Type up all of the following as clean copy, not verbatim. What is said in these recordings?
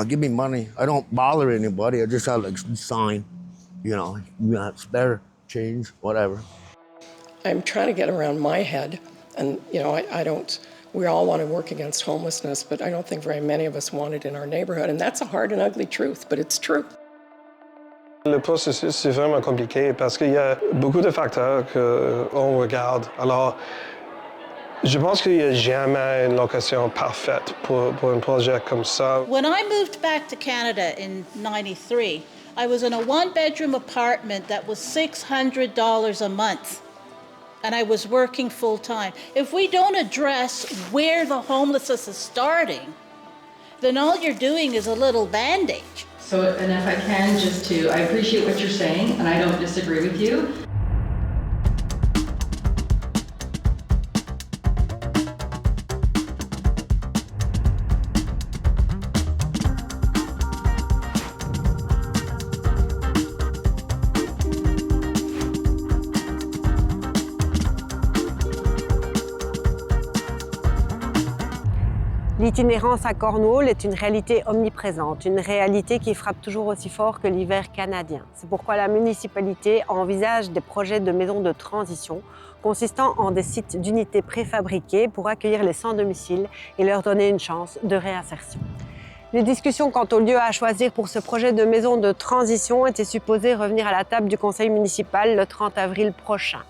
give me money. I don't bother anybody. I just have like sign, you know, you got spare change, whatever. I'm trying to get around my head, and you know, I don't, we all want to work against homelessness, but I don't think very many of us want it in our neighborhood, and that's a hard and ugly truth, but it's true. Le processus, c'est vraiment compliqué parce qu'il y a beaucoup de facteurs qu'on regarde. Alors, je pense qu'il n'y a jamais une location parfaite pour un projet comme ça. When I moved back to Canada in '93, I was in a one-bedroom apartment that was $600 a month, and I was working full-time. If we don't address where the homelessness is starting, then all you're doing is a little bandage. So, and if I can, I appreciate what you're saying, and I don't disagree with you. L'itinérance à Cornwall est une réalité omniprésente, une réalité qui frappe toujours aussi fort que l'hiver canadien. C'est pourquoi la municipalité envisage des projets de maisons de transition consistant en des sites d'unités préfabriquées pour accueillir les sans-domicile et leur donner une chance de réinsertion. Les discussions quant au lieu à choisir pour ce projet de maison de transition étaient supposées revenir à la table du conseil municipal le 30 avril prochain.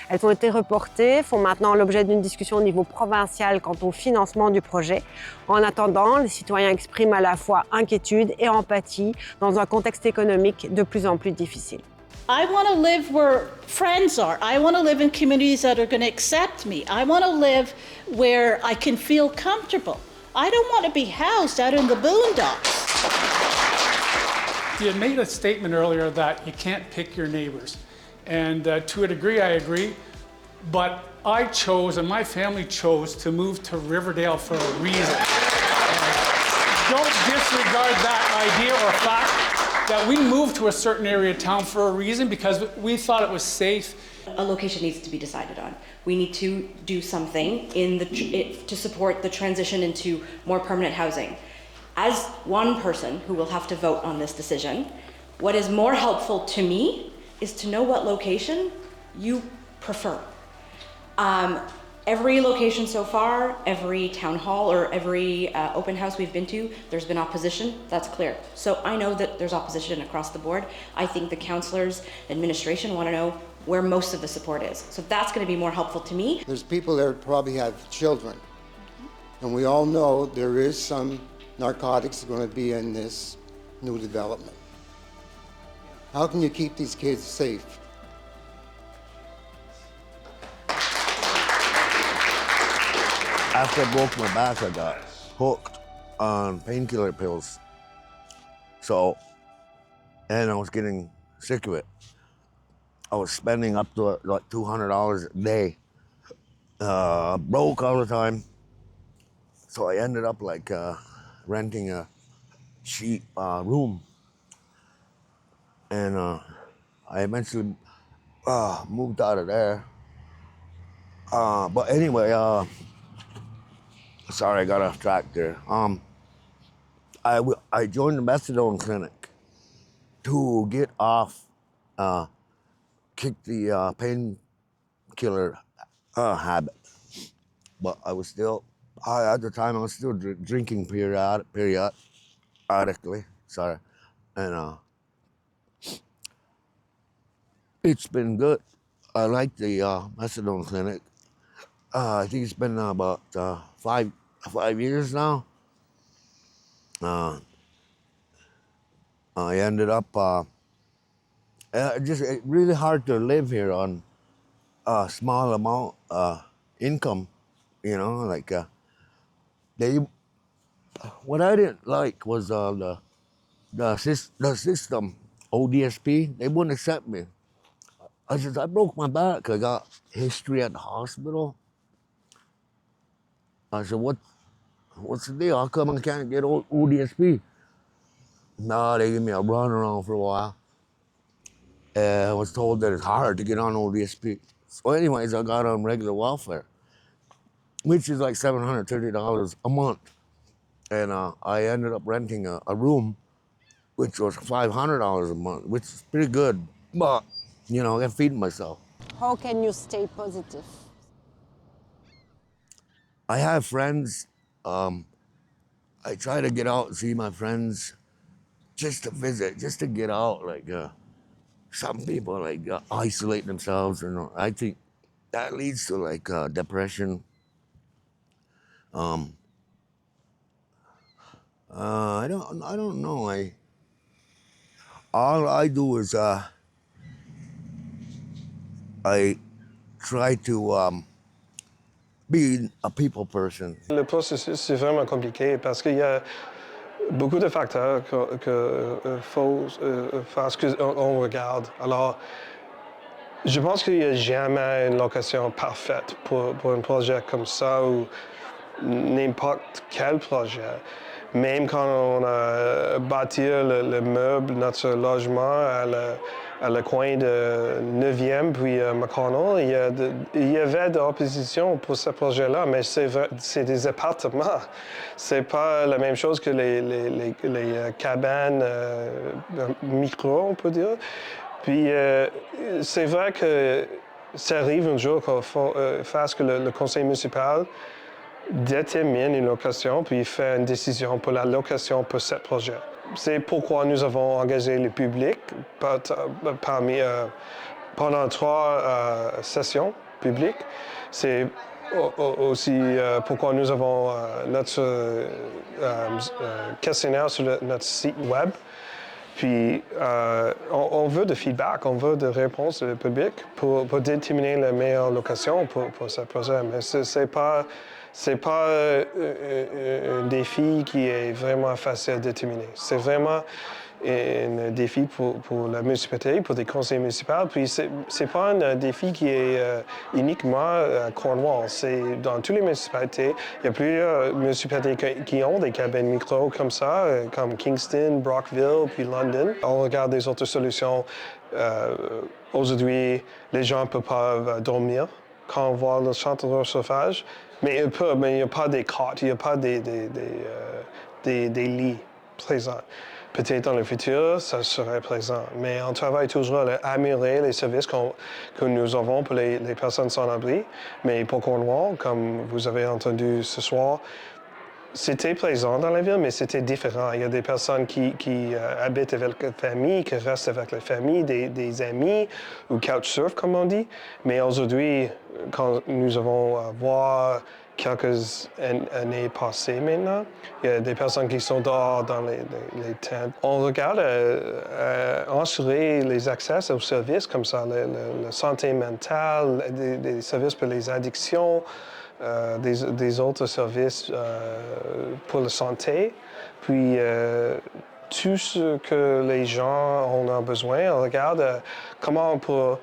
Elles ont été reportées, font maintenant l'objet d'une discussion au niveau provincial quant au financement du projet. En attendant, les citoyens expriment à la fois inquiétude et empathie dans un contexte économique de plus en plus difficile. I want to live where friends are. I want to live in communities that are going to accept me. I want to live where I can feel comfortable. I don't want to be housed out in the boondocks. You had made a statement earlier that you can't pick your neighbors. And to a degree, I agree. But I chose, and my family chose, to move to Riverdale for a reason. Don't disregard that idea or fact that we moved to a certain area of town for a reason because we thought it was safe. A location needs to be decided on. We need to do something to support the transition into more permanent housing. As one person who will have to vote on this decision, what is more helpful to me is to know what location you prefer. Every location so far, every town hall or every open house we've been to, there's been opposition, that's clear. So I know that there's opposition across the board. I think the councillors, administration want to know where most of the support is. So that's going to be more helpful to me. There's people there that probably have children. And we all know there is some narcotics going to be in this new development. How can you keep these kids safe? After I broke my back, I got hooked on painkiller pills. And I was getting sick of it. I was spending up to like $200 a day. Broke all the time. So I ended up like renting a cheap room. And I eventually moved out of there. But anyway, sorry, I got off track there. I joined the methadone clinic to get off, kick the painkiller habit. But I was still, at the time, I was still drinking periodically. Sorry, and it's been good. I like the methadone clinic. I think it's been about 5 years now. I ended up just really hard to live here on a small amount income, you know, like what I didn't like was the system, ODSP, they wouldn't accept me. I said, I broke my back, I got history at the hospital. I said, what's the deal? How come I can't get ODSP? No, they gave me a run around for a while. I was told that it's hard to get on ODSP. So anyways, I got on regular welfare, which is like $730 a month. And I ended up renting a room, which was $500 a month, which is pretty good. But, you know, I'm feeding myself. How can you stay positive? I have friends. I try to get out and see my friends just to visit, just to get out. Like some people like isolate themselves, and I think that leads to like depression. I don't know. All I do is I try to be a people person. Le processus, c'est vraiment compliqué parce qu'il y a beaucoup de facteurs que faut faire ce qu'on regarde. Alors, je pense qu'il n'y a jamais une location parfaite pour un projet comme ça ou n'importe quel projet. Même quand on a bâti le meuble, notre logement à le coin de 9e puis Cornwall, il y avait de l'opposition pour ce projet-là, mais c'est des appartements. C'est pas la même chose que les cabanes micro, on peut dire. Puis c'est vrai que ça arrive un jour qu'on fasse que le conseil municipal détermine une location puis fait une décision pour la location pour ce projet. C'est pourquoi nous avons engagé le public pendant 3 sessions publiques. C'est aussi pourquoi nous avons notre questionnaire sur notre site web. Puis, on veut de feedback, on veut de réponses du public pour déterminer la meilleure location pour ce projet. Mais c'est pas un défi qui est vraiment facile à déterminer. C'est vraiment un défi pour la municipalité, pour des conseils municipaux. Puis c'est pas un défi qui est uniquement à Cornwall. C'est dans toutes les municipalités. Il y a plusieurs municipalités qui ont des cabines micro comme ça, comme Kingston, Brockville, puis London. On regarde des autres solutions. Aujourd'hui, les gens ne peuvent pas dormir quand on voit le centre de chauffage. Mais ils peuvent, mais il n'y a pas des cotes, il n'y a pas des lits présents. Peut-être dans le futur, ça serait présent. Mais on travaille toujours à améliorer les services que nous avons pour les personnes sans-abri. Mais pour Cornwall, comme vous avez entendu ce soir, c'était présent dans la ville, mais c'était différent. Il y a des personnes qui habitent avec la famille, qui restent avec la famille, des amis, ou couchsurf, comme on dit. Mais aujourd'hui, quand nous avons voir quelques années passées maintenant, il y a des personnes qui sont dehors dans les tentes. On regarde assurer les accès aux services comme ça, la santé mentale, des services pour les addictions, des autres services pour la santé. Puis tout ce que les gens ont besoin, on regarde comment on peut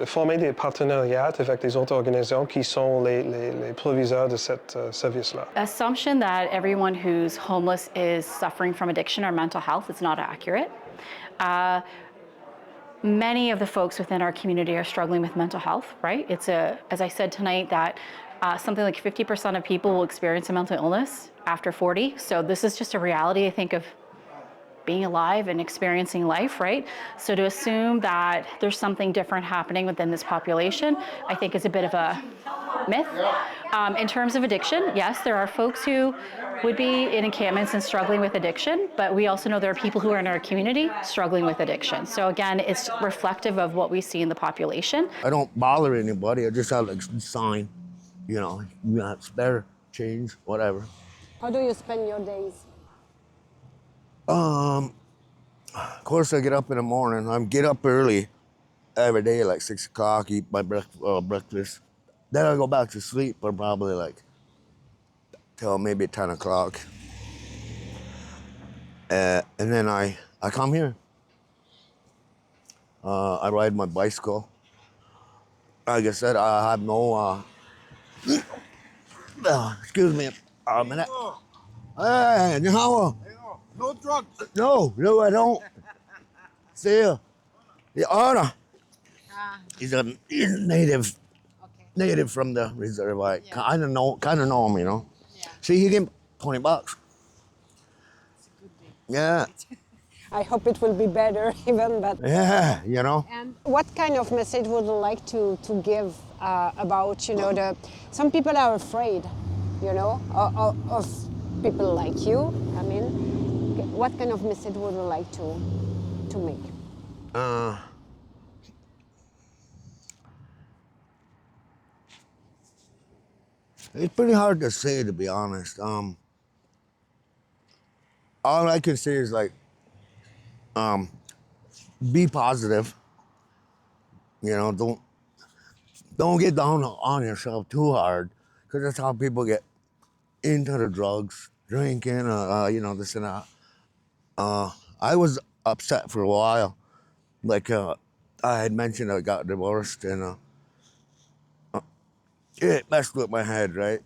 former des partenariats avec des autres organisations qui sont les proviseurs de ce service-là. Assumption that everyone who's homeless is suffering from addiction or mental health is not accurate. Many of the folks within our community are struggling with mental health, right? It's as I said tonight, that something like 50% of people will experience a mental illness after 40. So this is just a reality, I think, of being alive and experiencing life, right? So to assume that there's something different happening within this population, I think is a bit of a myth. In terms of addiction, yes, there are folks who would be in encampments and struggling with addiction, but we also know there are people who are in our community struggling with addiction. So again, it's reflective of what we see in the population. I don't bother anybody. I just have like a sign, you know, spare change, whatever. How do you spend your days? Of course, I get up in the morning. I get up early every day, like 6 o'clock, eat my breakfast. Then I go back to sleep for probably like till maybe 10 o'clock. And then I come here. I ride my bicycle. Like I said, I have no, excuse me a minute. Hey, how? No drugs. No, I don't. See, the owner is a native. Okay. Native from the reserve. I kind of know him, you know. Yeah. See, 20 bucks. Yeah. I hope it will be better even, but... Yeah, you know. And what kind of message would you like to give about, you know, some people are afraid, you know, of people like you. I mean, what kind of message would you like to make? It's pretty hard to say, to be honest. All I can say is like, be positive. You know, don't get down on yourself too hard, because that's how people get into the drugs, drinking, you know, this and that. I was upset for a while. Like I had mentioned, I got divorced, and it messed with my head, right?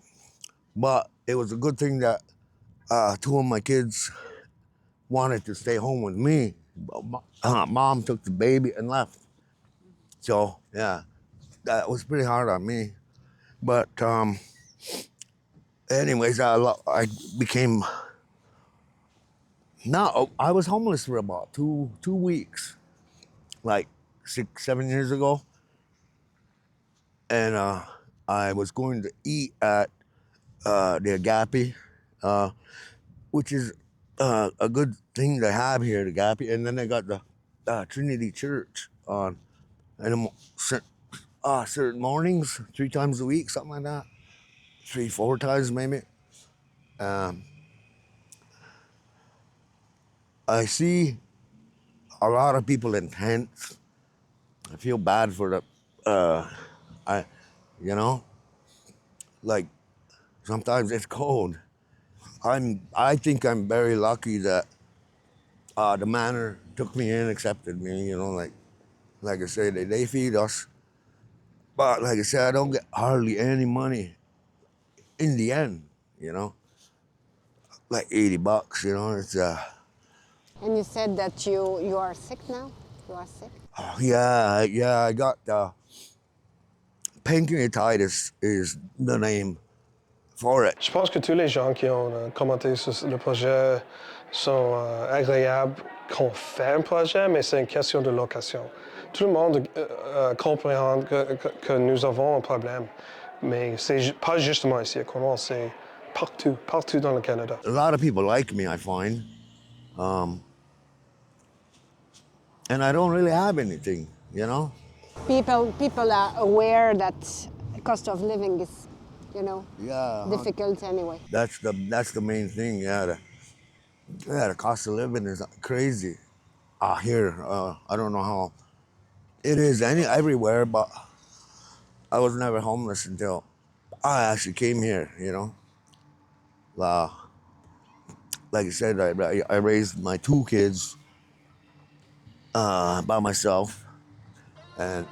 But it was a good thing that two of my kids wanted to stay home with me. Mom took the baby and left. So yeah, that was pretty hard on me. But anyways, I became, I was homeless for about two weeks, like 6-7 years ago. And I was going to eat at the Agape, which is a good thing to have here, the Agape. And then they got the Trinity Church on, and certain mornings, 3 times a week, something like that. 3-4 times maybe. I see a lot of people in tents. I feel bad for the, you know, like sometimes it's cold. I think I'm very lucky that the manor took me in, accepted me, you know, like I say, they feed us. But like I said, I don't get hardly any money in the end, you know, like 80 bucks, you know, it's And you said that you are sick now? You are sick? yeah, I got pancreatitis is the name for it. Je pense que tous les gens qui ont commenté sur le projet sont agréables qu'on fait un projet, mais c'est une question de location. Tout le monde comprend que nous avons un problème, mais c'est pas justement ici à Cornwall, c'est partout dans le Canada. A lot of people like me, I find. And I don't really have anything, you know? People are aware that the cost of living is, you know, difficult anyway. That's the main thing, yeah. The cost of living is crazy here. I don't know how it is everywhere, but I was never homeless until I actually came here, you know? Like I said, I raised my 2 kids by myself, and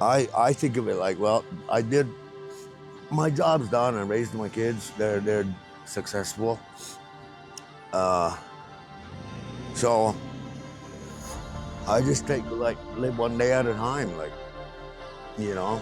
I think of it like, well, I did my job's done. I raised my kids. They're successful. So I just live one day at a time, like, you know.